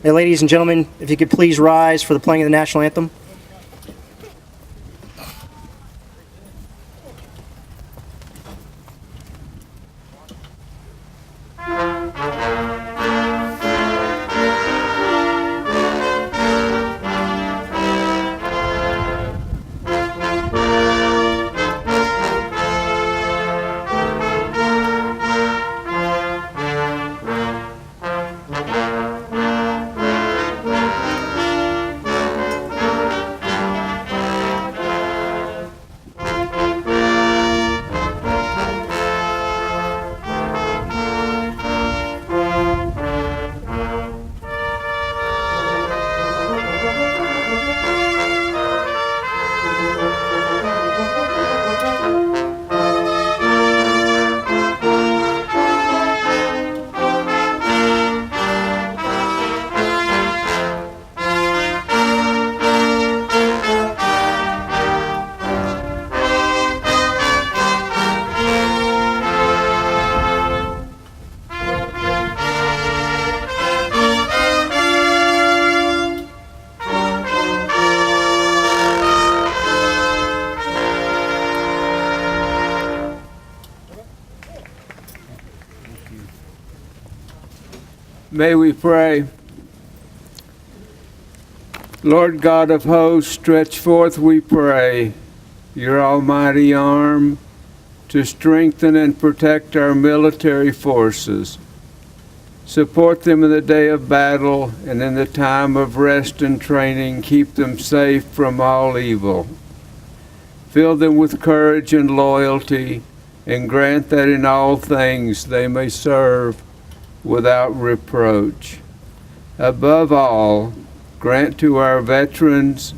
Hey, ladies and gentlemen, if you could please rise for the playing of the national anthem. May we pray. Lord God of hosts, stretch forth, we pray, your almighty arm to strengthen and protect our military forces. Support them in the day of battle and in the time of rest and training. Keep them safe from all evil. Fill them with courage and loyalty, and grant that in all things they may serve without reproach. Above all, grant to our veterans,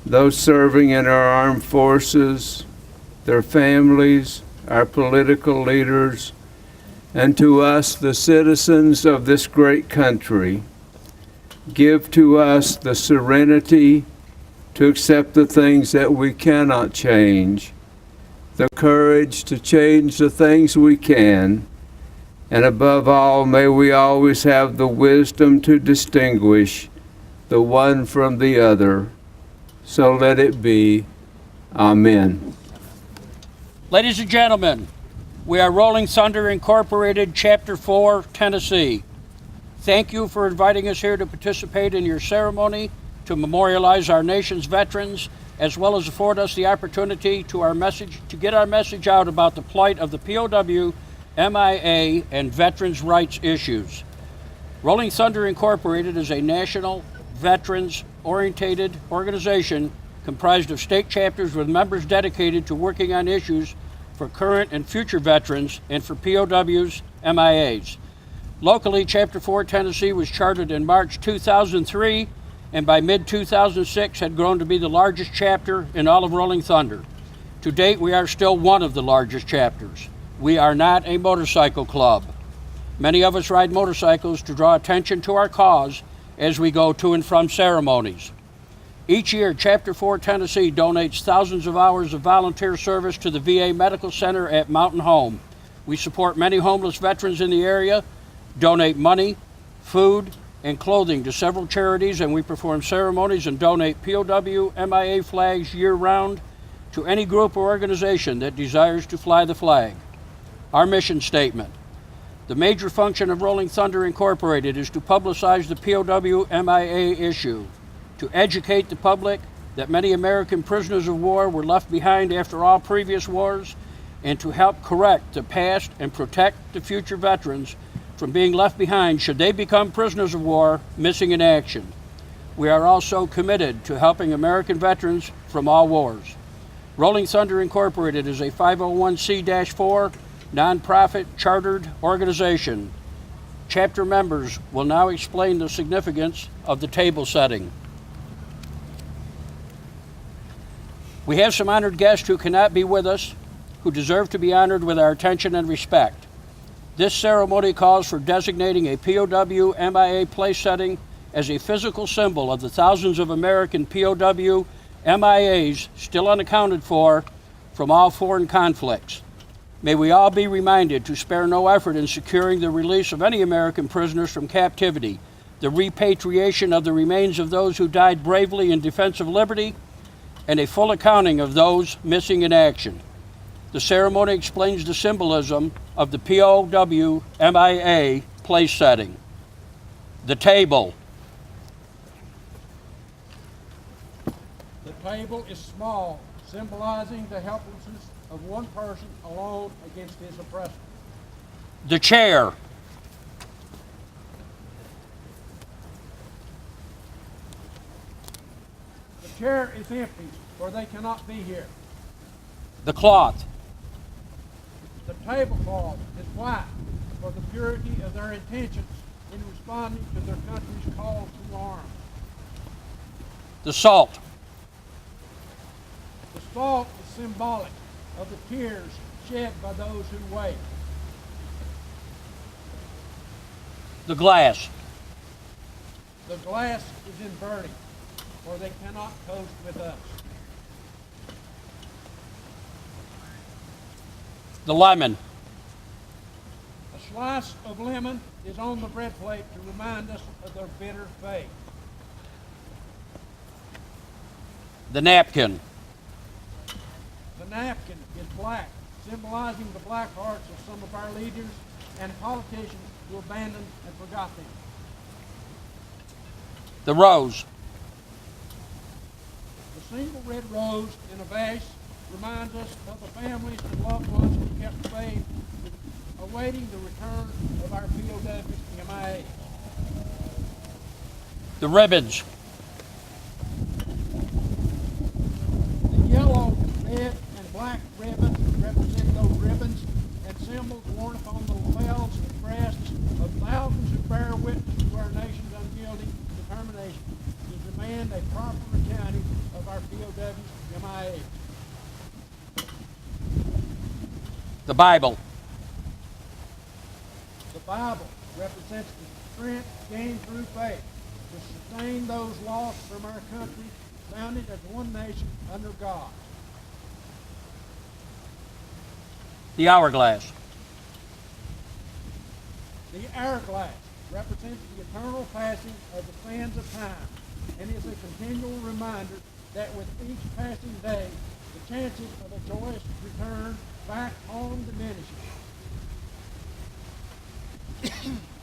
those serving in our armed forces, their families, our political leaders, and to us, the citizens of this great country, give to us the serenity to accept the things that we cannot change, the courage to change the things we can, and above all, may we always have the wisdom to distinguish the one from the other. So let it be. Amen. Ladies and gentlemen, we are Rolling Thunder Incorporated, Chapter 4, Tennessee. Thank you for inviting us here to participate in your ceremony to memorialize our nation's veterans, as well as afford us the opportunity to get our message out about the plight of the POW, MIA, and veterans' rights issues. Rolling Thunder Incorporated is a national, veterans-oriented organization comprised of state chapters with members dedicated to working on issues for current and future veterans and for POWs, MIAs. Locally, Chapter 4 Tennessee was chartered in March 2003, and by mid-2006 had grown to be the largest chapter in all of Rolling Thunder. To date, we are still one of the largest chapters. We are not a motorcycle club. Many of us ride motorcycles to draw attention to our cause as we go to and from ceremonies. Each year, Chapter 4 Tennessee donates thousands of hours of volunteer service to the VA Medical Center at Mountain Home. We support many homeless veterans in the area, donate money, food, and clothing to several charities, and we perform ceremonies and donate POW, MIA flags year-round to any group or organization that desires to fly the flag. Our mission statement. The major function of Rolling Thunder Incorporated is to publicize the POW MIA issue, to educate the public that many American prisoners of war were left behind after all previous wars, and to help correct the past and protect the future veterans from being left behind should they become prisoners of war missing in action. We are also committed to helping American veterans from all wars. Rolling Thunder Incorporated is a 501c-4 nonprofit chartered organization. Chapter members will now explain the significance of the table setting. We have some honored guests who cannot be with us, who deserve to be honored with our attention and respect. This ceremony calls for designating a POW MIA place setting as a physical symbol of the thousands of American POW MIAs still unaccounted for from all foreign conflicts. May we all be reminded to spare no effort in securing the release of any American prisoners from captivity. the repatriation of the remains of those who died bravely in defense of liberty, and a full accounting of those missing in action. The ceremony explains the symbolism of the POW MIA place setting. The table. The table is small, symbolizing the helplessness of one person alone against his oppressor. The chair. The chair is empty, for they cannot be here. The cloth. The tablecloth is white, for the purity of their intentions in responding to their country's call to arms. The salt. The salt is symbolic of the tears shed by those who wait. The glass. The glass is in burning, for they cannot toast with us. The lemon. A slice of lemon is on the bread plate to remind us of their bitter fate. The napkin. The napkin is black, symbolizing the black hearts of some of our leaders and politicians who abandoned and forgot them. The rose. The single red rose in a vase reminds us of the families and loved ones who kept faith, awaiting the return of our POWs MIA. The ribbons. The yellow, red, and black ribbons represent those ribbons and symbols worn upon the lapels and breasts of thousands who bear witness to our nation's unyielding determination to demand a proper accounting of our POWs MIA. The Bible. The Bible represents the strength gained through faith to sustain those lost from our country, founded as one nation under God. The hourglass. The hourglass represents the eternal passing of the sands of time and is a continual reminder that with each passing day, the chances of a joyous return back home diminishes.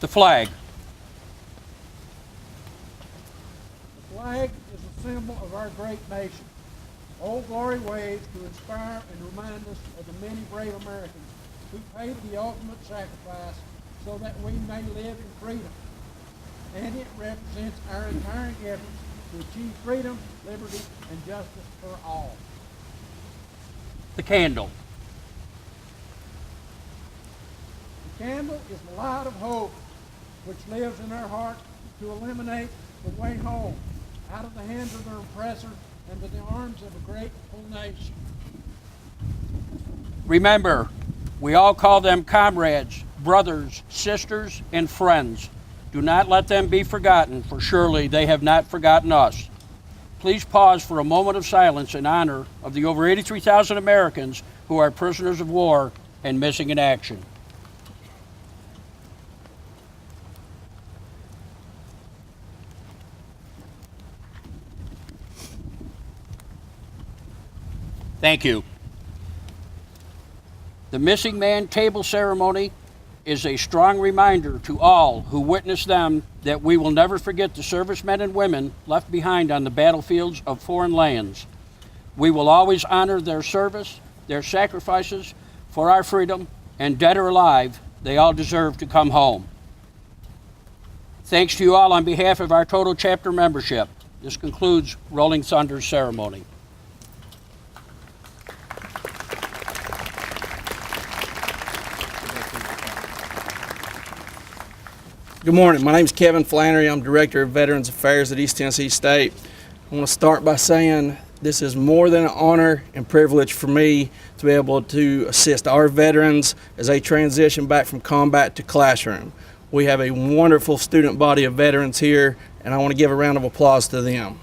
The flag. The flag is a symbol of our great nation. Old Glory waves to inspire and remind us of the many brave Americans who paid the ultimate sacrifice so that we may live in freedom. And it represents our entire efforts to achieve freedom, liberty, and justice for all. The candle. The candle is the light of hope which lives in our hearts to eliminate the way home, out of the hands of their oppressor and to the arms of a grateful nation. Remember, we all call them comrades, brothers, sisters, and friends. Do not let them be forgotten, for surely they have not forgotten us. Please pause for a moment of silence in honor of the over 83,000 Americans who are prisoners of war and missing in action. Thank you. The Missing Man Table Ceremony is a strong reminder to all who witnessed them that we will never forget the servicemen and women left behind on the battlefields of foreign lands. We will always honor their service, their sacrifices for our freedom, and dead or alive, they all deserve to come home. Thanks to you all on behalf of our total chapter membership. This concludes Rolling Thunder's ceremony. Good morning. My name is Kevin Flannery. I'm Director of Veterans Affairs at East Tennessee State. I want to start by saying this is more than an honor and privilege for me to be able to assist our veterans as they transition back from combat to classroom. We have a wonderful student body of veterans here, and I want to give a round of applause to them.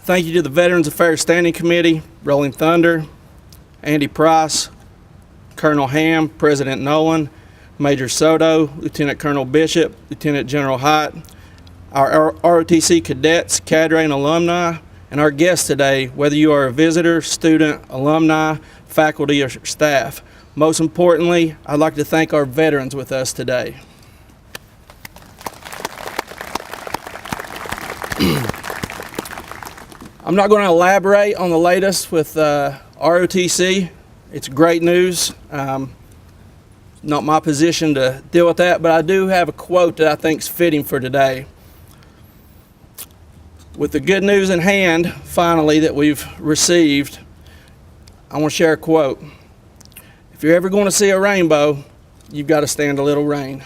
Thank you to the Veterans Affairs Standing Committee, Rolling Thunder, Andy Price, Colonel Ham, President Nolan, Major Soto, Lieutenant Colonel Bishop, Lieutenant General Hite, our ROTC cadets, cadre, and alumni, and our guests today, whether you are a visitor, student, alumni, faculty, or staff. Most importantly, I'd like to thank our veterans with us today. I'm not going to elaborate on the latest with ROTC. It's great news. Not my position to deal with that, but I do have a quote that I think is fitting for today. With the good news in hand, finally, that we've received, I want to share a quote. If you're ever going to see a rainbow, you've got to stand a little rain.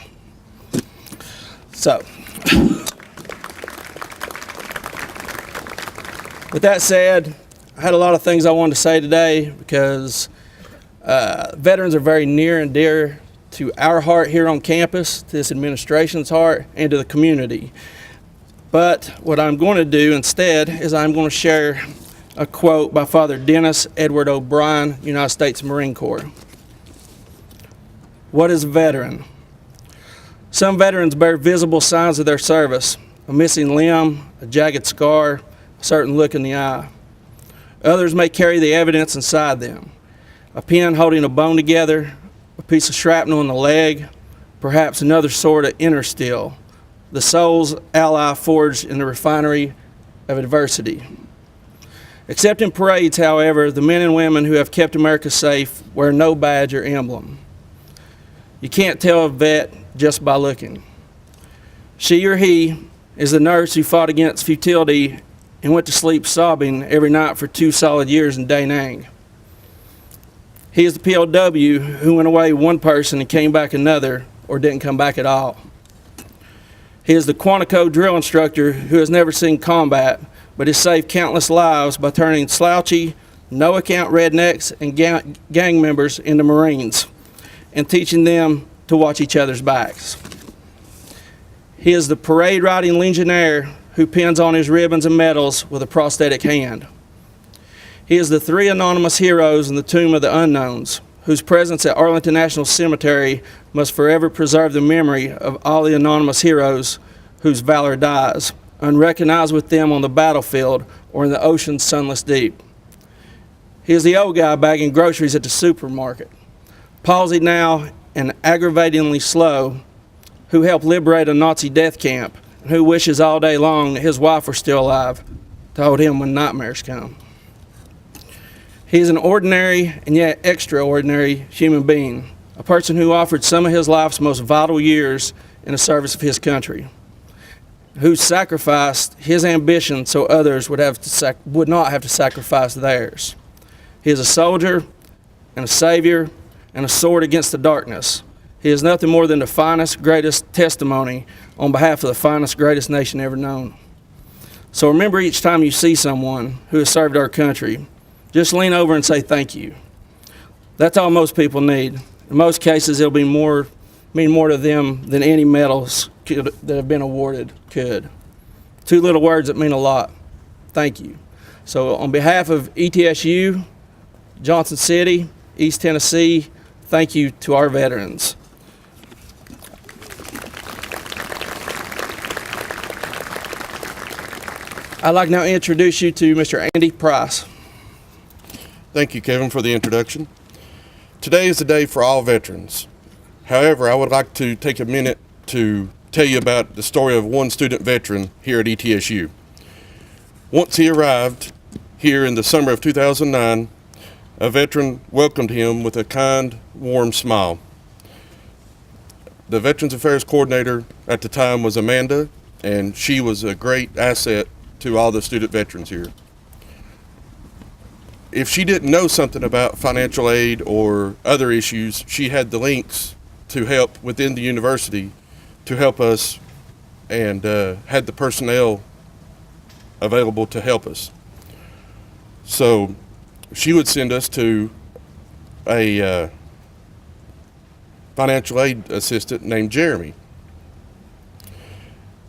So, with that said, I had a lot of things I wanted to say today because veterans are very near and dear to our heart here on campus, to this administration's heart, and to the community. But what I'm going to do instead is I'm going to share a quote by Father Dennis Edward O'Brien, United States Marine Corps. What is a veteran? Some veterans bear visible signs of their service, a missing limb, a jagged scar, a certain look in the eye. Others may carry the evidence inside them, a pin holding a bone together, a piece of shrapnel in the leg, perhaps another sort of inner steel, the soul's ally forged in the refinery of adversity. Except in parades, however, the men and women who have kept America safe wear no badge or emblem. You can't tell a vet just by looking. She or he is the nurse who fought against futility and went to sleep sobbing every night for 2 solid years in Da Nang. He is the POW who went away one person and came back another, or didn't come back at all. He is the Quantico drill instructor who has never seen combat, but has saved countless lives by turning slouchy, no-account rednecks and gang members into Marines and teaching them to watch each other's backs. He is the parade-riding Legionnaire who pins on his ribbons and medals with a prosthetic hand. He is the 3 anonymous heroes in the Tomb of the Unknowns, whose presence at Arlington National Cemetery must forever preserve the memory of all the anonymous heroes whose valor dies, unrecognized with them on the battlefield or in the ocean's sunless deep. He is the old guy bagging groceries at the supermarket, palsied now and aggravatingly slow, who helped liberate a Nazi death camp, and who wishes all day long that his wife were still alive to hold him when nightmares come. He is an ordinary and yet extraordinary human being, a person who offered some of his life's most vital years in the service of his country, who sacrificed his ambition so others would not have to sacrifice theirs. He is a soldier and a savior and a sword against the darkness. He is nothing more than the finest, greatest testimony on behalf of the finest, greatest nation ever known. So remember, each time you see someone who has served our country, just lean over and say thank you. That's all most people need. In most cases, it'll mean more to them than any medals that have been awarded could. 2 little words that mean a lot. Thank you. So on behalf of ETSU, Johnson City, East Tennessee, thank you to our veterans. I'd like now to introduce you to Mr. Andy Price. Thank you, Kevin, for the introduction. Today is the day for all veterans. However, I would like to take a minute to tell you about the story of one student veteran here at ETSU. Once he arrived here in the summer of 2009, a veteran welcomed him with a kind, warm smile. The Veterans Affairs Coordinator at the time was Amanda, and she was a great asset to all the student veterans here. If she didn't know something about financial aid or other issues, she had the links to help within the university to help us, and had the personnel available to help us. So she would send us to a financial aid assistant named Jeremy.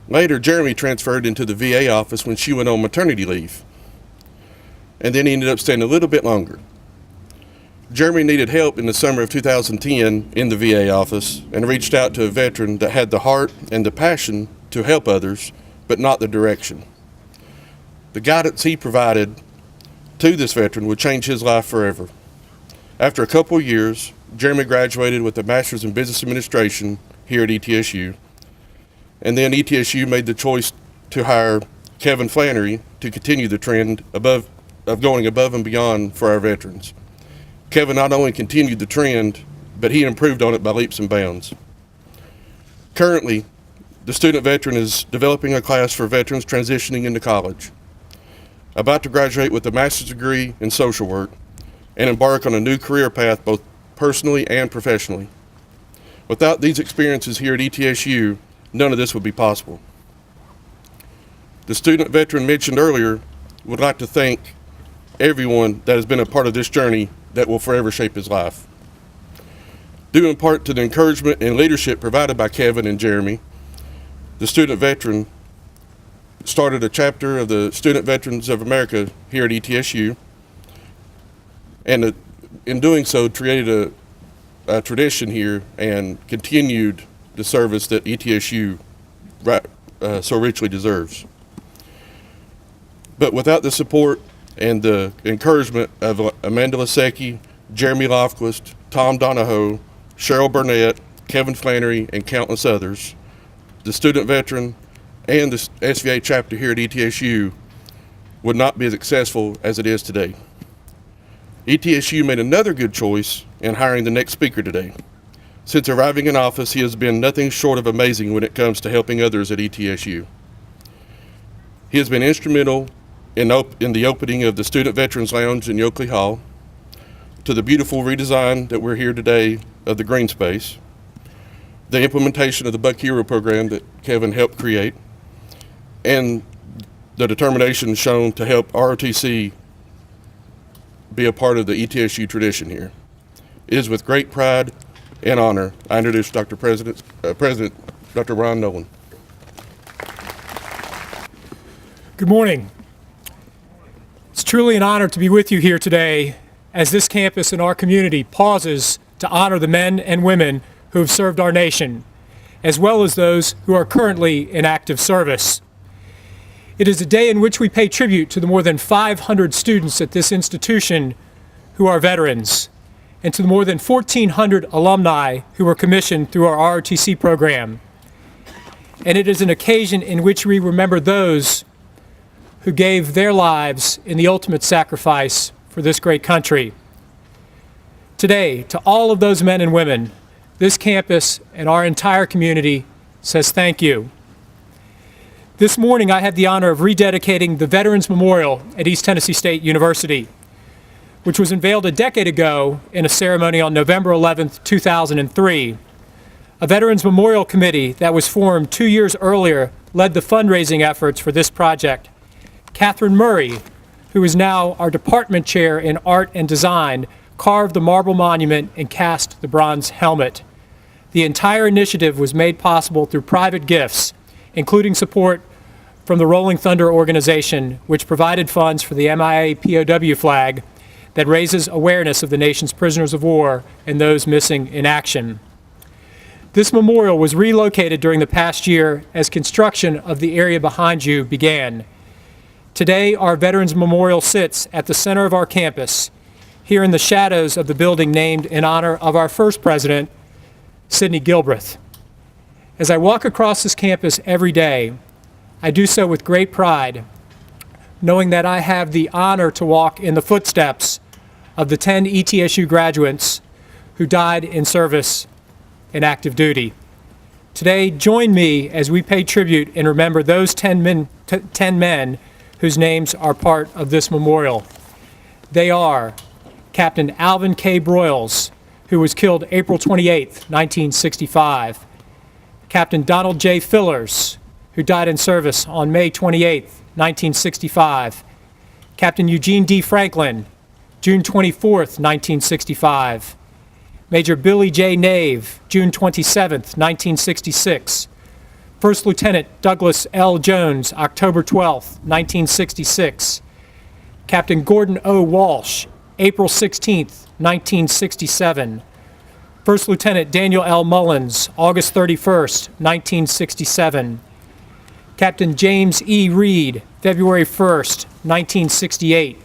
Later, Jeremy transferred into the VA office when she went on maternity leave. And then he ended up staying a little bit longer. Jeremy needed help in the summer of 2010 in the VA office and reached out to a veteran that had the heart and the passion to help others, but not the direction. The guidance he provided to this veteran would change his life forever. After a couple of years, Jeremy graduated with a Master's in Business Administration here at ETSU, and then ETSU made the choice to hire Kevin Flannery to continue the trend of going above and beyond for our veterans. Kevin not only continued the trend, but he improved on it by leaps and bounds. Currently, the student veteran is developing a class for veterans transitioning into college, about to graduate with a master's degree in social work, and embark on a new career path both personally and professionally. Without these experiences here at ETSU, none of this would be possible. The student veteran mentioned earlier would like to thank everyone that has been a part of this journey that will forever shape his life. Due in part to the encouragement and leadership provided by Kevin and Jeremy, the student veteran started a chapter of the Student Veterans of America here at ETSU, and in doing so created a tradition here and continued the service that ETSU so richly deserves. But without the support and the encouragement of Amanda Lasecki, Jeremy Lofquist, Tom Donahoe, Cheryl Burnett, Kevin Flannery, and countless others, the student veteran and the SVA chapter here at ETSU would not be as successful as it is today. ETSU made another good choice in hiring the next speaker today. Since arriving in office, he has been nothing short of amazing when it comes to helping others at ETSU. He has been instrumental in the opening of the Student Veterans Lounge in Yoakley Hall, to the beautiful redesign that we're here today of the green space, the implementation of the Buck Hero program that Kevin helped create, and the determination shown to help ROTC be a part of the ETSU tradition here. It is with great pride and honor I introduce President Dr. Ron Nolan. Good morning. It's truly an honor to be with you here today as this campus and our community pauses to honor the men and women who have served our nation, as well as those who are currently in active service. It is a day in which we pay tribute to the more than 500 students at this institution who are veterans, and to the more than 1,400 alumni who were commissioned through our ROTC program. And it is an occasion in which we remember those who gave their lives in the ultimate sacrifice for this great country. Today, to all of those men and women, this campus and our entire community says thank you. This morning, I had the honor of rededicating the Veterans Memorial at East Tennessee State University, which was unveiled a decade ago in a ceremony on November 11th, 2003. A Veterans Memorial Committee that was formed 2 years earlier led the fundraising efforts for this project. Catherine Murray, who is now our department chair in art and design, carved the marble monument and cast the bronze helmet. The entire initiative was made possible through private gifts, including support from the Rolling Thunder organization, which provided funds for the MIA POW flag that raises awareness of the nation's prisoners of war and those missing in action. This memorial was relocated during the past year as construction of the area behind you began. Today, our Veterans Memorial sits at the center of our campus, here in the shadows of the building named in honor of our first president, Sidney Gilbreth. As I walk across this campus every day, I do so with great pride, knowing that I have the honor to walk in the footsteps of the 10 ETSU graduates who died in service in active duty. Today, join me as we pay tribute and remember those 10 men whose names are part of this memorial. They are Captain Alvin K. Broyles, who was killed April 28, 1965. Captain Donald J. Fillers, who died in service on May 28, 1965. Captain Eugene D. Franklin, June 24, 1965. Major Billy J. Nave, June 27, 1966. First Lieutenant Douglas L. Jones, October 12, 1966. Captain Gordon O. Walsh, April 16th, 1967. First Lieutenant Daniel L. Mullins, August 31st, 1967. Captain James E. Reed, February 1st, 1968.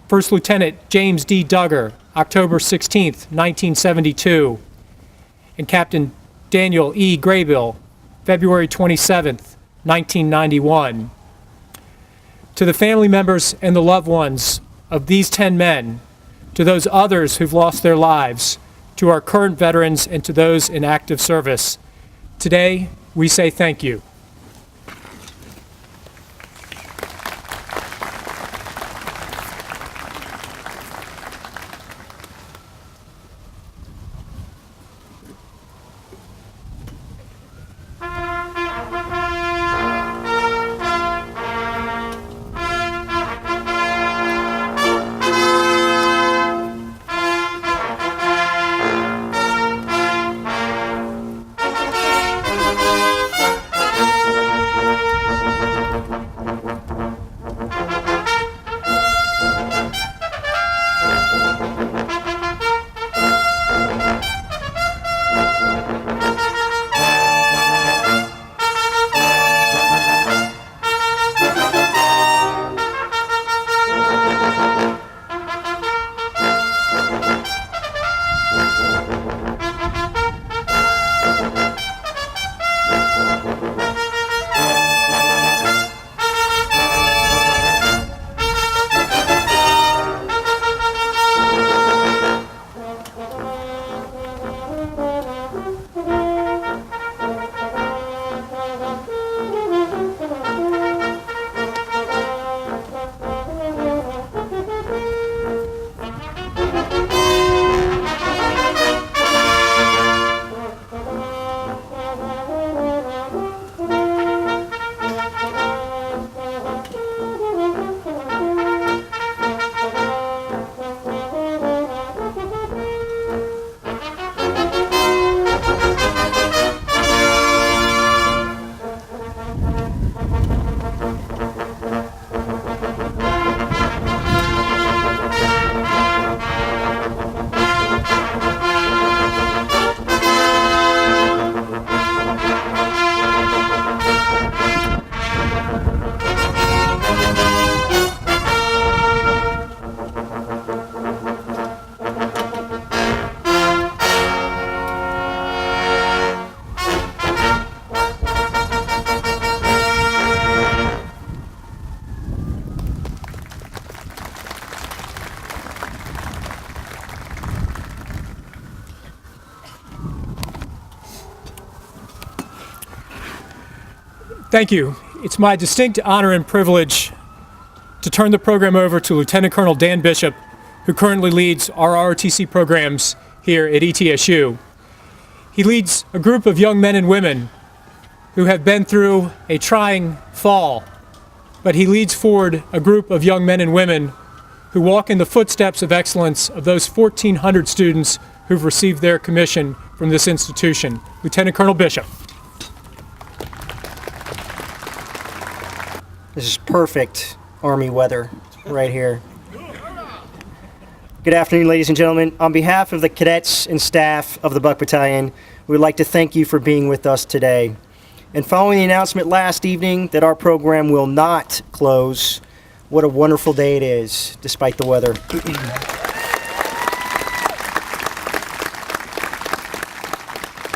First Lieutenant James D. Duggar, October 16th, 1972. And Captain Daniel E. Graybill, February 27th, 1991. To the family members and the loved ones of these 10 men, to those others who've lost their lives, to our current veterans, and to those in active service, today we say thank you. Thank you. It's my distinct honor and privilege to turn the program over to Lieutenant Colonel Dan Bishop, who currently leads our ROTC programs here at ETSU. He leads a group of young men and women who have been through a trying fall, but he leads forward a group of young men and women who walk in the footsteps of excellence of those 1,400 students who've received their commission from this institution. Lieutenant Colonel Bishop. This is perfect Army weather right here. Good afternoon, ladies and gentlemen. On behalf of the cadets and staff of the Buck Battalion, we would like to thank you for being with us today. And following the announcement last evening that our program will not close, what a wonderful day it is, despite the weather.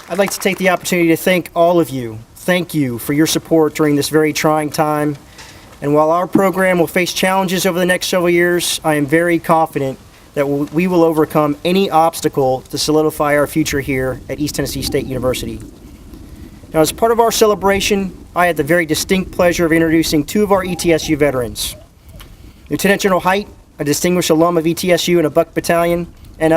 I'd like to take the opportunity to thank all of you. Thank you for your support during this very trying time. And while our program will face challenges over the next several years, I am very confident that we will overcome any obstacle to solidify our future here at East Tennessee State University. Now, as part of our celebration, I had the very distinct pleasure of introducing two of our ETSU veterans. Lieutenant General Height, a distinguished alum of ETSU and of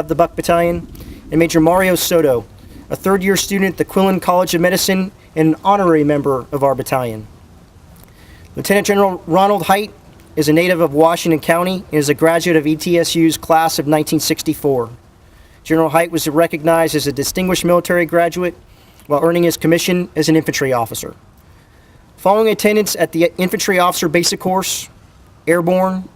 the Buck Battalion, and Major Mario Soto, a third-year student at the Quillen College of Medicine and an honorary member of our battalion. Lieutenant General Ronald Height is a native of Washington County and is a graduate of ETSU's class of 1964. General Height was recognized as a distinguished military graduate while earning his commission as an infantry officer. Following attendance at the Infantry Officer Basic Course, Airborne,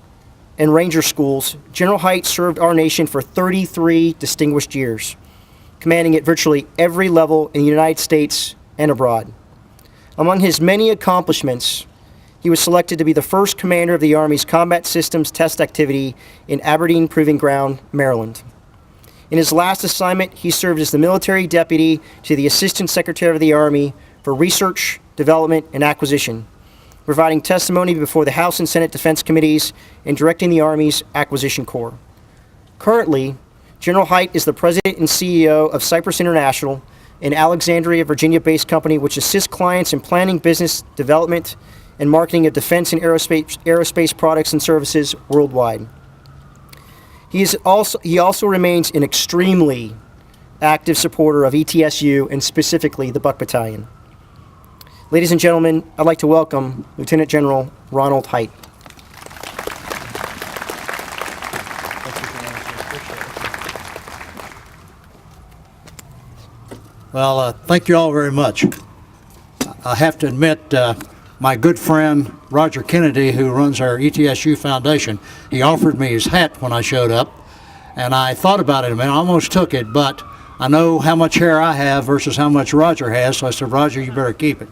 and Ranger schools, General Height served our nation for 33 distinguished years, commanding at virtually every level in the United States and abroad. Among his many accomplishments, he was selected to be the first commander of the Army's Combat Systems Test Activity in Aberdeen Proving Ground, Maryland. In his last assignment, he served as the military deputy to the Assistant Secretary of the Army for Research, Development, and Acquisition, providing testimony before the House and Senate Defense Committees and directing the Army's Acquisition Corps. Currently, General Height is the president and CEO of Cypress International, an Alexandria, Virginia-based company which assists clients in planning business development and marketing of defense and aerospace products and services worldwide. He also remains an extremely active supporter of ETSU and specifically the Buck Battalion. Ladies and gentlemen, I'd like to welcome Lieutenant General Ronald Height. Well, thank you all very much. I have to admit, my good friend Roger Kennedy, who runs our ETSU Foundation, he offered me his hat when I showed up, and I thought about it a minute. I almost took it, but I know how much hair I have versus how much Roger has, so I said, Roger, you better keep it.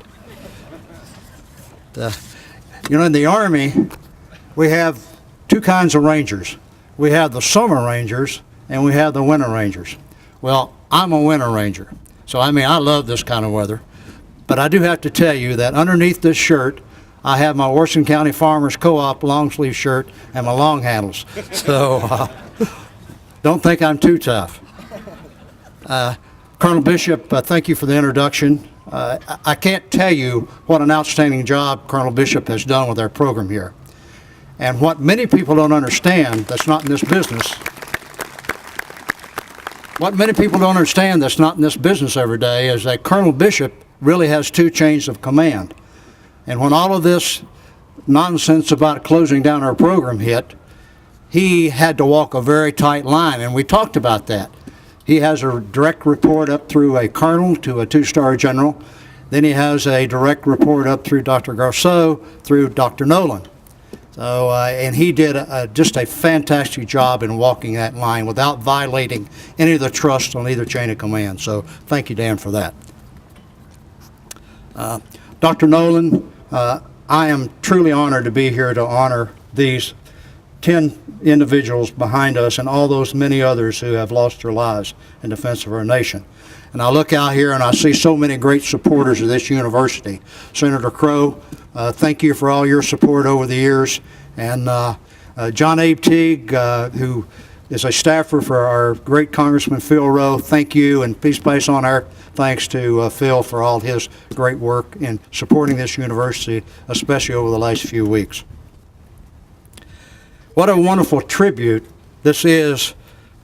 In the Army, we have two kinds of Rangers. We have the Summer Rangers, and we have the Winter Rangers. Well, I'm a Winter Ranger. So, I love this kind of weather. But I do have to tell you that underneath this shirt, I have my Washington County Farmers Co-op long sleeve shirt and my long handles. So, don't think I'm too tough. Colonel Bishop, thank you for the introduction. I can't tell you what an outstanding job Colonel Bishop has done with our program here. And what many people don't understand that's not in this business every day is that Colonel Bishop really has two chains of command. And when all of this nonsense about closing down our program hit, he had to walk a very tight line, and we talked about that. He has a direct report up through a colonel to a two-star general. Then he has a direct report up through Dr. Garceau through Dr. Nolan. So, and he did just a fantastic job in walking that line without violating any of the trust on either chain of command. So thank you, Dan, for that. Dr. Nolan, I am truly honored to be here to honor these 10 individuals behind us and all those many others who have lost their lives in defense of our nation. And I look out here and I see so many great supporters of this university. Senator Crow, thank you for all your support over the years. And John Abe Teague, who is a staffer for our great Congressman Phil Rowe, thank you, and please pass on our thanks to Phil for all his great work in supporting this university, especially over the last few weeks. What a wonderful tribute this is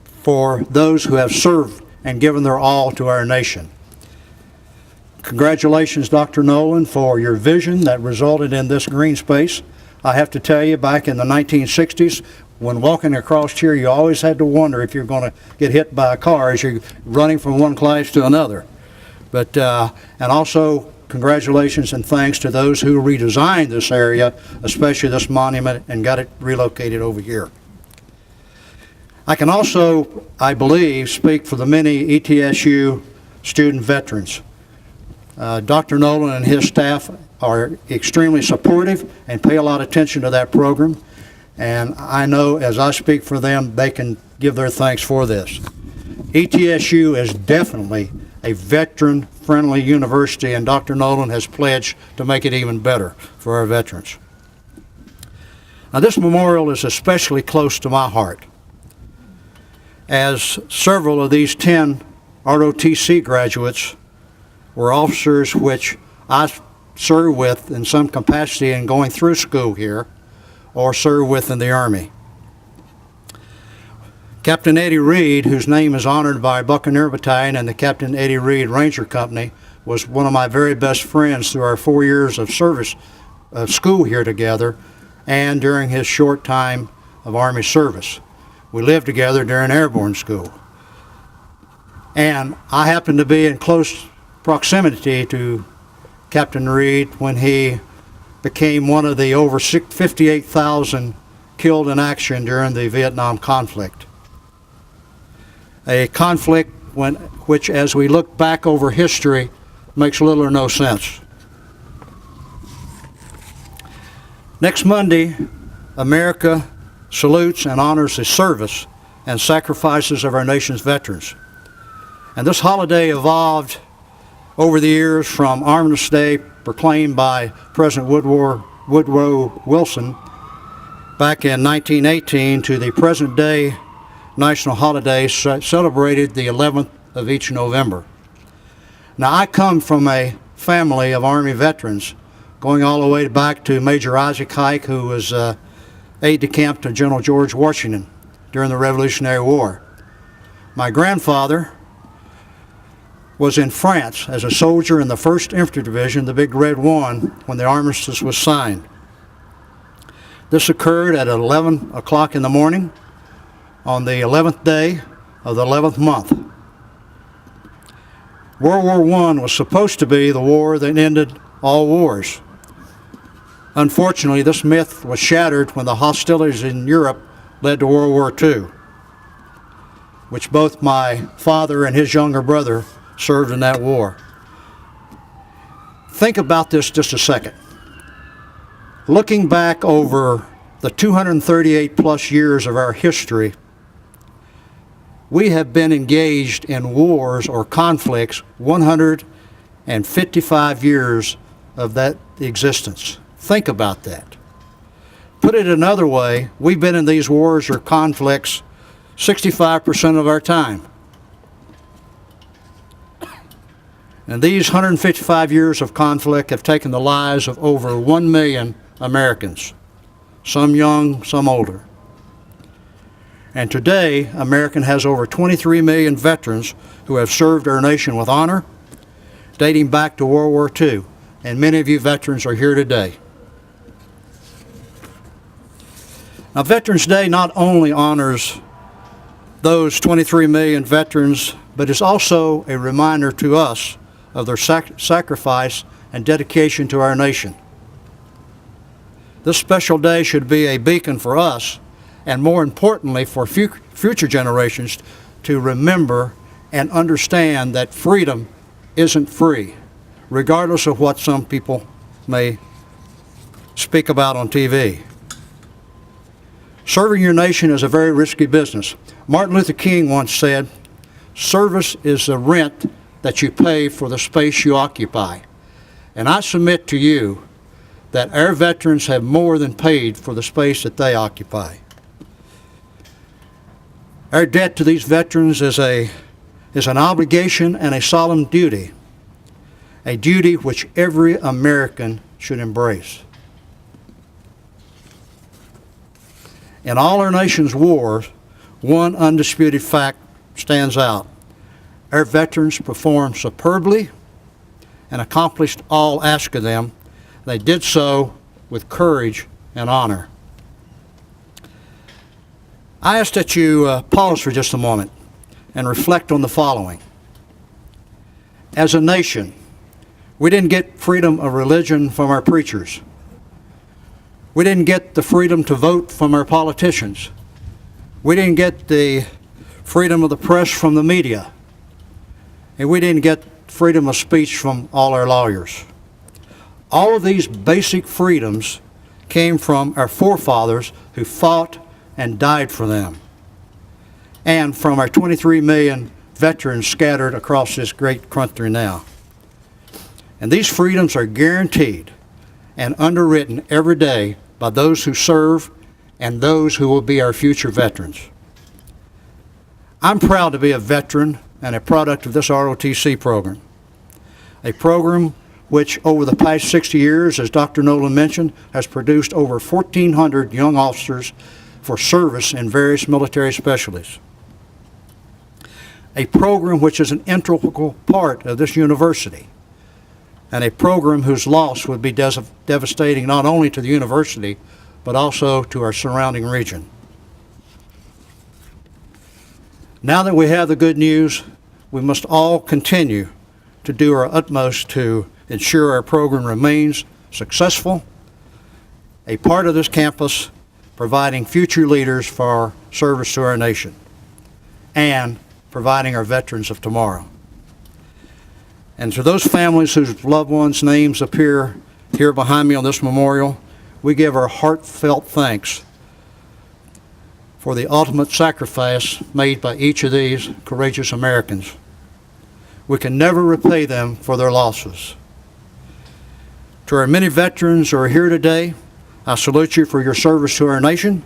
for those who have served and given their all to our nation. Congratulations, Dr. Nolan, for your vision that resulted in this green space. I have to tell you, back in the 1960s, when walking across here, you always had to wonder if you're going to get hit by a car as you're running from one class to another. But, and also, congratulations and thanks to those who redesigned this area, especially this monument, and got it relocated over here. I can also, I believe, speak for the many ETSU student veterans. Dr. Nolan and his staff are extremely supportive and pay a lot of attention to that program. And I know as I speak for them, they can give their thanks for this. ETSU is definitely a veteran-friendly university, and Dr. Nolan has pledged to make it even better for our veterans. Now, this memorial is especially close to my heart, as several of these 10 ROTC graduates were officers which I served with in some capacity in going through school here or served with in the Army. Captain Eddie Reed, whose name is honored by Buccaneer Battalion and the Captain Eddie Reed Ranger Company, was one of my very best friends through our 4 years of service of school here together and during his short time of Army service. We lived together during airborne school. And I happened to be in close proximity to Captain Reed when he became one of the over 58,000 killed in action during the Vietnam conflict. A conflict which, as we look back over history, makes little or no sense. Next Monday, America salutes and honors the service and sacrifices of our nation's veterans. And this holiday evolved over the years from Armistice Day, proclaimed by President Woodrow Wilson back in 1918, to the present day national holiday celebrated the 11th of each November. Now, I come from a family of Army veterans, going all the way back to Major Isaac Hike, who was aide-de-camp to General George Washington during the Revolutionary War. My grandfather was in France as a soldier in the 1st Infantry Division, the Big Red One, when the armistice was signed. This occurred at 11 o'clock in the morning on the 11th day of the 11th month. World War I was supposed to be the war that ended all wars. Unfortunately, this myth was shattered when the hostilities in Europe led to World War II, which both my father and his younger brother served in that war. Think about this just a second. Looking back over the 238 plus years of our history, we have been engaged in wars or conflicts 155 years of that existence. Think about that. Put it another way, we've been in these wars or conflicts 65% of our time. And these 155 years of conflict have taken the lives of over 1 million Americans, some young, some older. And today, America has over 23 million veterans who have served our nation with honor, dating back to World War II. And many of you veterans are here today. Now, Veterans Day not only honors those 23 million veterans, but is also a reminder to us of their sacrifice and dedication to our nation. This special day should be a beacon for us, and more importantly for future generations, to remember and understand that freedom isn't free, regardless of what some people may speak about on TV. Serving your nation is a very risky business. Martin Luther King once said, "Service is the rent that you pay for the space you occupy." And I submit to you that our veterans have more than paid for the space that they occupy. Our debt to these veterans is an obligation and a solemn duty, a duty which every American should embrace. In all our nation's wars, one undisputed fact stands out. Our veterans performed superbly and accomplished all asked of them. They did so with courage and honor. I ask that you pause for just a moment and reflect on the following. As a nation, we didn't get freedom of religion from our preachers. We didn't get the freedom to vote from our politicians. We didn't get the freedom of the press from the media. And we didn't get freedom of speech from all our lawyers. All of these basic freedoms came from our forefathers who fought and died for them, and from our 23 million veterans scattered across this great country now. And these freedoms are guaranteed and underwritten every day by those who serve and those who will be our future veterans. I'm proud to be a veteran and a product of this ROTC program, a program which over the past 60 years, as Dr. Nolan mentioned, has produced over 1,400 young officers for service in various military specialties. A program which is an integral part of this university, and a program whose loss would be devastating not only to the university, but also to our surrounding region. Now that we have the good news, we must all continue to do our utmost to ensure our program remains successful, a part of this campus, providing future leaders for our service to our nation, and providing our veterans of tomorrow. And to those families whose loved ones' names appear here behind me on this memorial, we give our heartfelt thanks for the ultimate sacrifice made by each of these courageous Americans. We can never repay them for their losses. To our many veterans who are here today, I salute you for your service to our nation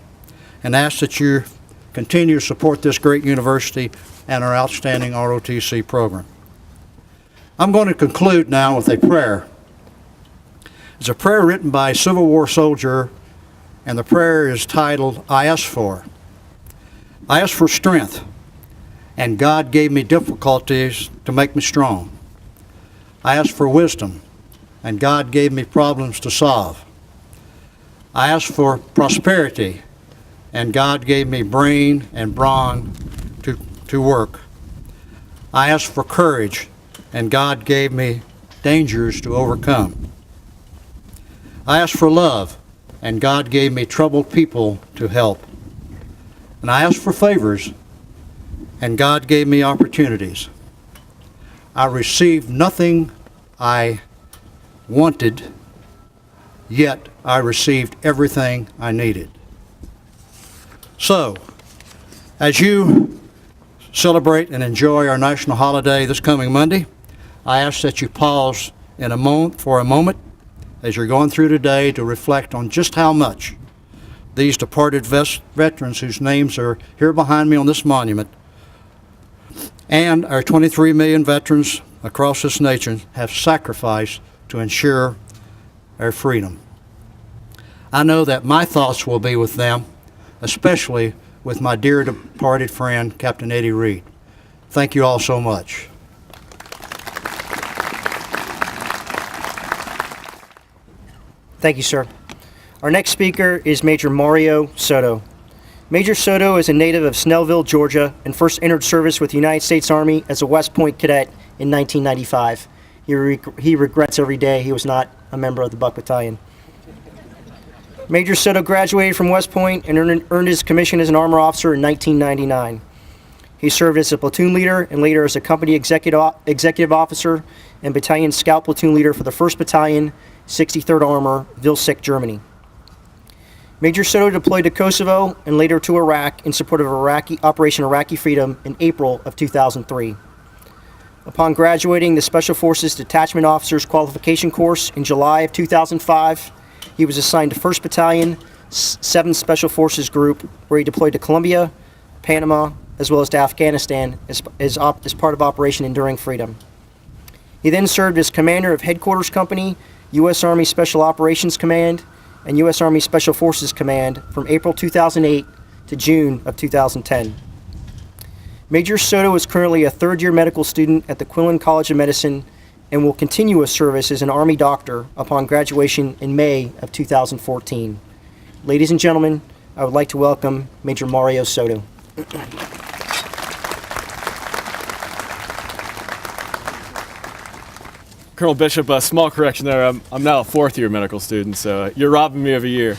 and ask that you continue to support this great university and our outstanding ROTC program. I'm going to conclude now with a prayer. It's a prayer written by a Civil War soldier, and the prayer is titled, I asked for. I asked for strength, and God gave me difficulties to make me strong. I asked for wisdom, and God gave me problems to solve. I asked for prosperity, and God gave me brain and brawn to work. I asked for courage, and God gave me dangers to overcome. I asked for love, and God gave me troubled people to help. And I asked for favors, and God gave me opportunities. I received nothing I wanted, yet I received everything I needed. So, as you celebrate and enjoy our national holiday this coming Monday, I ask that you pause for a moment as you're going through today to reflect on just how much these departed veterans whose names are here behind me on this monument and our 23 million veterans across this nation have sacrificed to ensure our freedom. I know that my thoughts will be with them, especially with my dear departed friend, Captain Eddie Reed. Thank you all so much. Thank you, sir. Our next speaker is Major Mario Soto. Major Soto is a native of Snellville, Georgia, and first entered service with the United States Army as a West Point cadet in 1995. He regrets every day he was not a member of the Buck Battalion. Major Soto graduated from West Point and earned his commission as an armor officer in 1999. He served as a platoon leader and later as a company executive officer and battalion scout platoon leader for the 1st Battalion, 63rd Armor, Vilseck, Germany. Major Soto deployed to Kosovo and later to Iraq in support of Operation Iraqi Freedom in April of 2003. Upon graduating the Special Forces Detachment Officers Qualification Course in July of 2005, he was assigned to 1st Battalion, 7th Special Forces Group, where he deployed to Colombia, Panama, as well as to Afghanistan as part of Operation Enduring Freedom. He then served as commander of Headquarters Company, U.S. Army Special Operations Command, and U.S. Army Special Forces Command from April 2008 to June of 2010. Major Soto is currently a third-year medical student at the Quinlan College of Medicine and will continue his service as an Army doctor upon graduation in May of 2014. Ladies and gentlemen, I would like to welcome Major Mario Soto. Colonel Bishop, a small correction there. I'm now a fourth-year medical student, so you're robbing me of a year.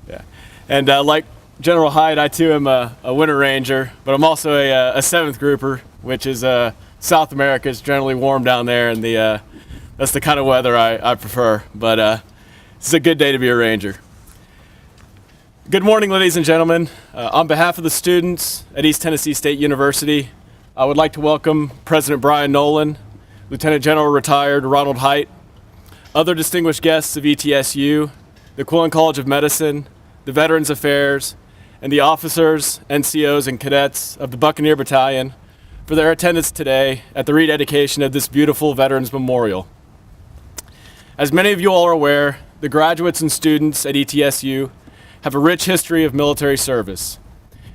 Yeah, and like General Hyde, I too am a Winter Ranger, but I'm also a 7th grouper, which is South America. It's generally warm down there, and that's the kind of weather I prefer. But it's a good day to be a Ranger. Good morning, ladies and gentlemen. On behalf of the students at East Tennessee State University, I would like to welcome President Brian Nolan, Lieutenant General Retired Ronald Height, other distinguished guests of ETSU, the Quinlan College of Medicine, the Veterans Affairs, and the officers, NCOs, and cadets of the Buccaneer Battalion for their attendance today at the rededication of this beautiful Veterans Memorial. As many of you all are aware, the graduates and students at ETSU have a rich history of military service.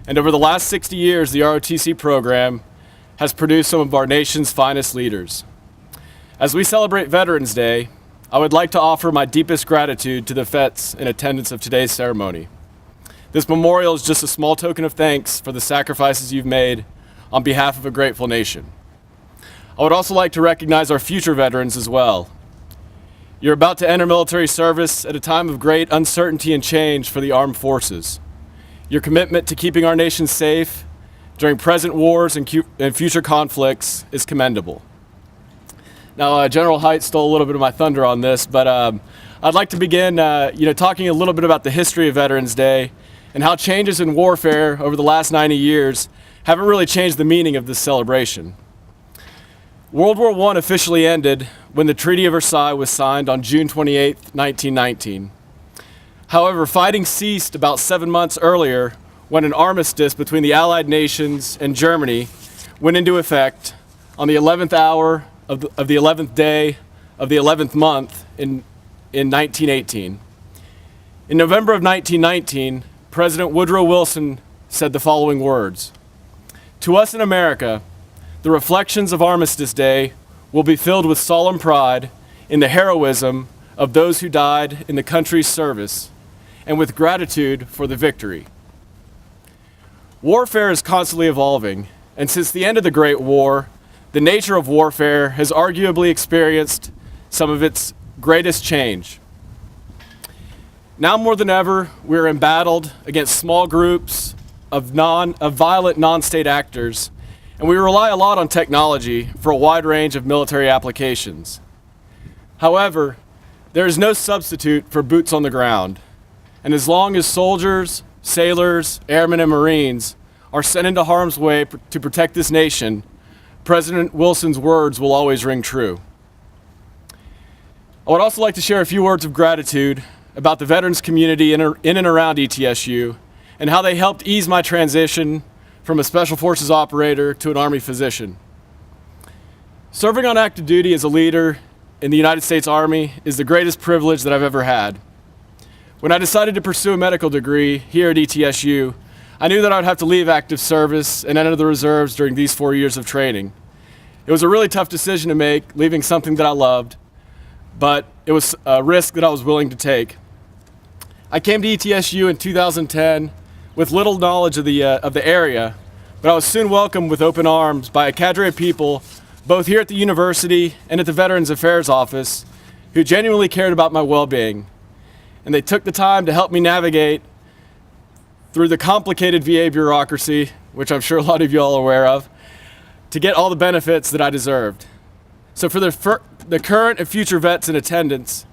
And over the last 60 years, the ROTC program has produced some of our nation's finest leaders. As we celebrate Veterans Day, I would like to offer my deepest gratitude to the vets in attendance of today's ceremony. This memorial is just a small token of thanks for the sacrifices you've made on behalf of a grateful nation. I would also like to recognize our future veterans as well. You're about to enter military service at a time of great uncertainty and change for the armed forces. Your commitment to keeping our nation safe during present wars and future conflicts is commendable. Now, General Haidt stole a little bit of my thunder on this, but I'd like to begin talking a little bit about the history of Veterans Day and how changes in warfare over the last 90 years haven't really changed the meaning of this celebration. World War I officially ended when the Treaty of Versailles was signed on June 28, 1919. However, fighting ceased about 7 months earlier when an armistice between the Allied nations and Germany went into effect on the 11th hour of the 11th day of the 11th month in 1918. In November of 1919, President Woodrow Wilson said the following words: "To us in America, the reflections of Armistice Day will be filled with solemn pride in the heroism of those who died in the country's service and with gratitude for the victory." Warfare is constantly evolving, and since the end of the Great War, the nature of warfare has arguably experienced some of its greatest change. Now more than ever, we are embattled against small groups of violent non-state actors, and we rely a lot on technology for a wide range of military applications. However, there is no substitute for boots on the ground, and as long as soldiers, sailors, airmen, and Marines are sent into harm's way to protect this nation, President Wilson's words will always ring true. I would also like to share a few words of gratitude about the veterans community in and around ETSU and how they helped ease my transition from a Special Forces operator to an Army physician. Serving on active duty as a leader in the United States Army is the greatest privilege that I've ever had. When I decided to pursue a medical degree here at ETSU, I knew that I would have to leave active service and enter the reserves during these 4 years of training. It was a really tough decision to make, leaving something that I loved, but it was a risk that I was willing to take. I came to ETSU in 2010 with little knowledge of the area, but I was soon welcomed with open arms by a cadre of people, both here at the university and at the Veterans Affairs office, who genuinely cared about my well-being. And they took the time to help me navigate through the complicated VA bureaucracy, which I'm sure a lot of you all are aware of, to get all the benefits that I deserved. So for the current and future vets in attendance,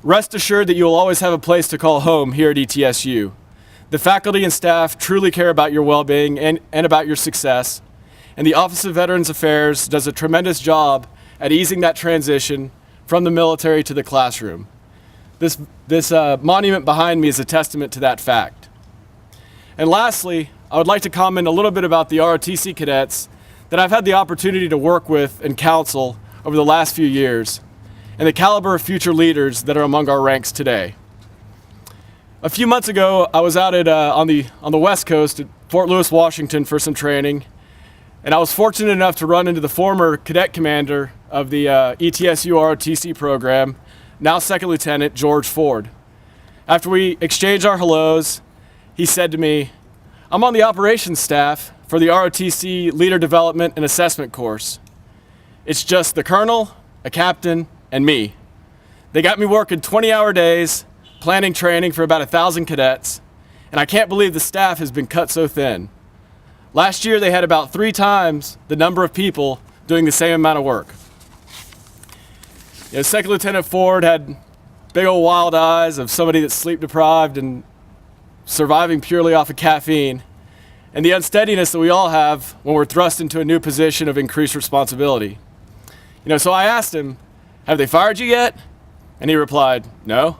rest assured that you will always have a place to call home here at ETSU. The faculty and staff truly care about your well-being and about your success, and the Office of Veterans Affairs does a tremendous job at easing that transition from the military to the classroom. This monument behind me is a testament to that fact. And lastly, I would like to comment a little bit about the ROTC cadets that I've had the opportunity to work with and counsel over the last few years, and the caliber of future leaders that are among our ranks today. A few months ago, I was out on the West Coast at Fort Lewis, Washington for some training, and I was fortunate enough to run into the former cadet commander of the ETSU ROTC program, now Second Lieutenant George Ford. After we exchanged our hellos, he said to me, "I'm on the operations staff for the ROTC Leader Development and Assessment course. It's just the colonel, a captain, and me. They got me working 20-hour days, planning training for about 1,000 cadets, and I can't believe the staff has been cut so thin. Last year, they had about 3 times the number of people doing the same amount of work." Second Lieutenant Ford had big old wild eyes of somebody that's sleep deprived and surviving purely off of caffeine, and the unsteadiness that we all have when we're thrust into a new position of increased responsibility. So I asked him, "Have they fired you yet?" And he replied, "No."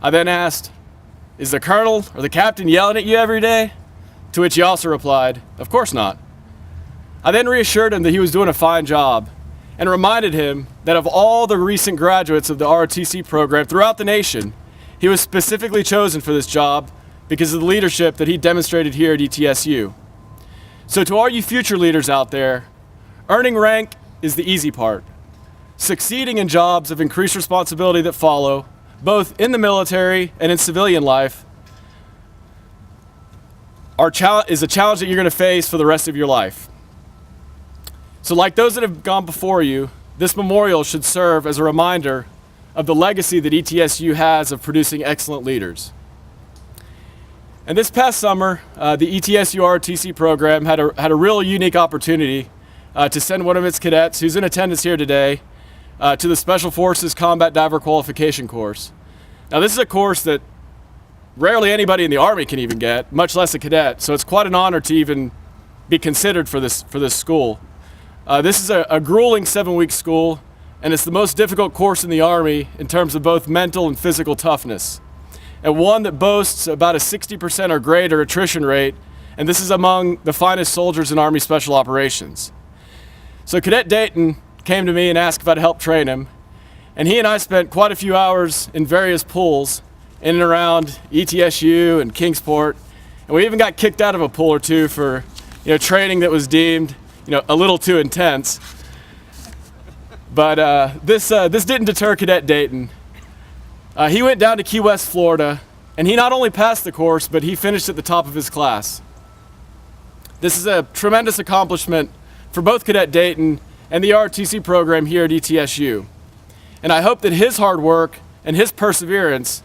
I then asked, "Is the colonel or the captain yelling at you every day?" To which he also replied, "Of course not." I then reassured him that he was doing a fine job and reminded him that of all the recent graduates of the ROTC program throughout the nation, he was specifically chosen for this job because of the leadership that he demonstrated here at ETSU. So to all you future leaders out there, earning rank is the easy part. Succeeding in jobs of increased responsibility that follow, both in the military and in civilian life, is a challenge that you're going to face for the rest of your life. So like those that have gone before you, this memorial should serve as a reminder of the legacy that ETSU has of producing excellent leaders. And this past summer, the ETSU ROTC program had a real unique opportunity to send one of its cadets, who's in attendance here today, to the Special Forces Combat Diver Qualification course. Now, this is a course that rarely anybody in the Army can even get, much less a cadet, so it's quite an honor to even be considered for this school. This is a grueling 7-week school, and it's the most difficult course in the Army in terms of both mental and physical toughness, and one that boasts about a 60% or greater attrition rate, and this is among the finest soldiers in Army Special Operations. So Cadet Dayton came to me and asked if I'd help train him, and he and I spent quite a few hours in various pools in and around ETSU and Kingsport, and we even got kicked out of a pool or two for training that was deemed a little too intense. But this didn't deter Cadet Dayton. He went down to Key West, Florida, and he not only passed the course, but he finished at the top of his class. This is a tremendous accomplishment for both Cadet Dayton and the ROTC program here at ETSU. And I hope that his hard work and his perseverance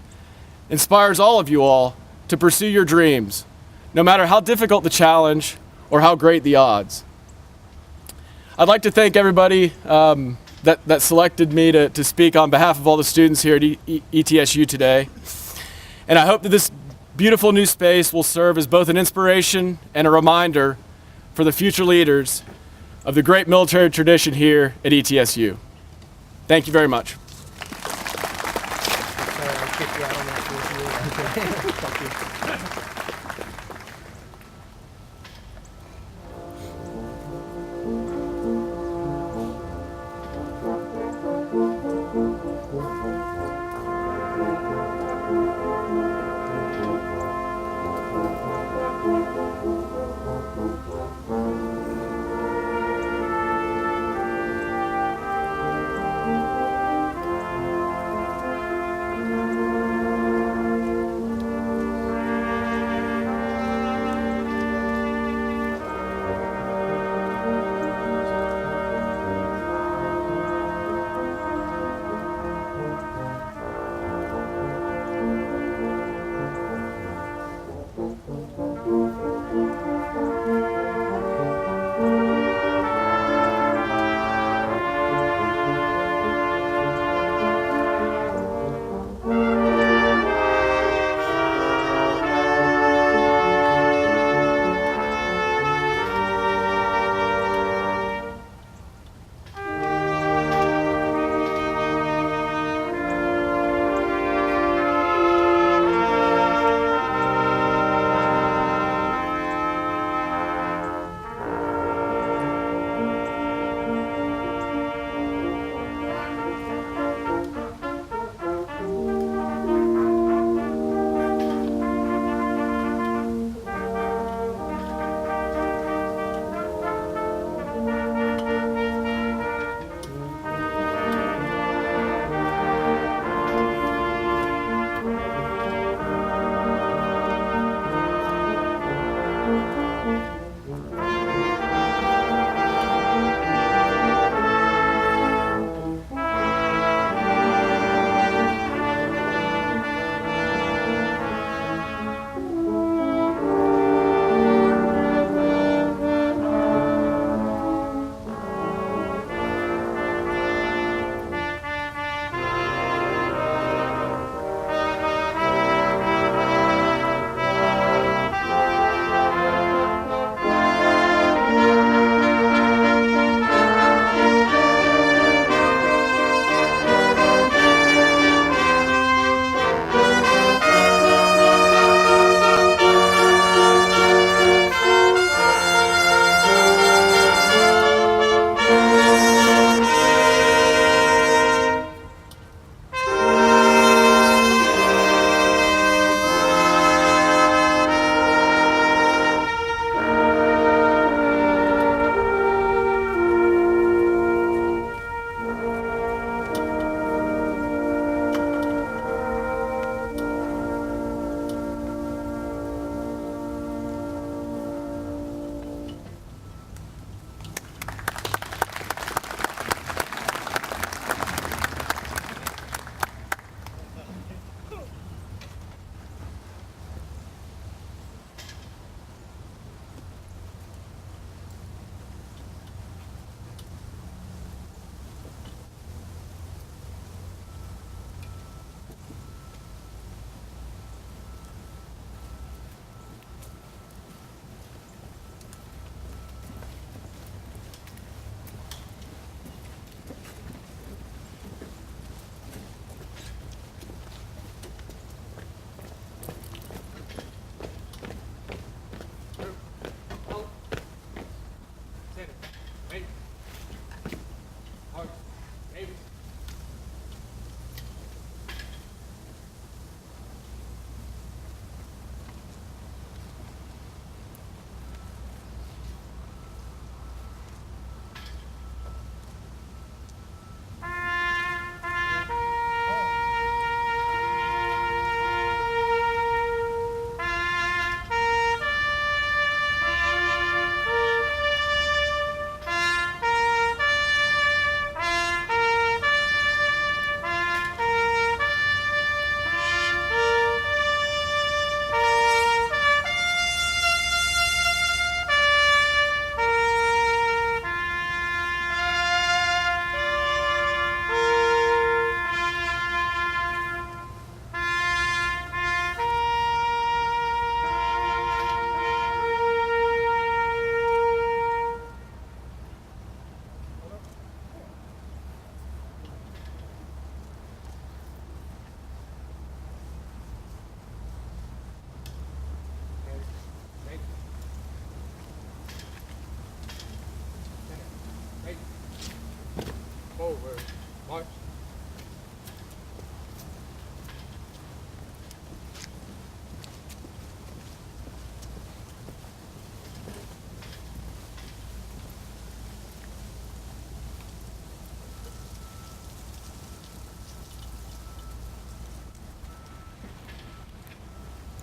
inspires all of you all to pursue your dreams, no matter how difficult the challenge or how great the odds. I'd like to thank everybody that selected me to speak on behalf of all the students here at ETSU today. And I hope that this beautiful new space will serve as both an inspiration and a reminder for the future leaders of the great military tradition here at ETSU. Thank you very much.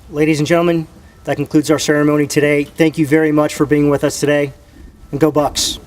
Ladies and gentlemen, that concludes our ceremony today. Thank you very much for being with us today, and go Bucks.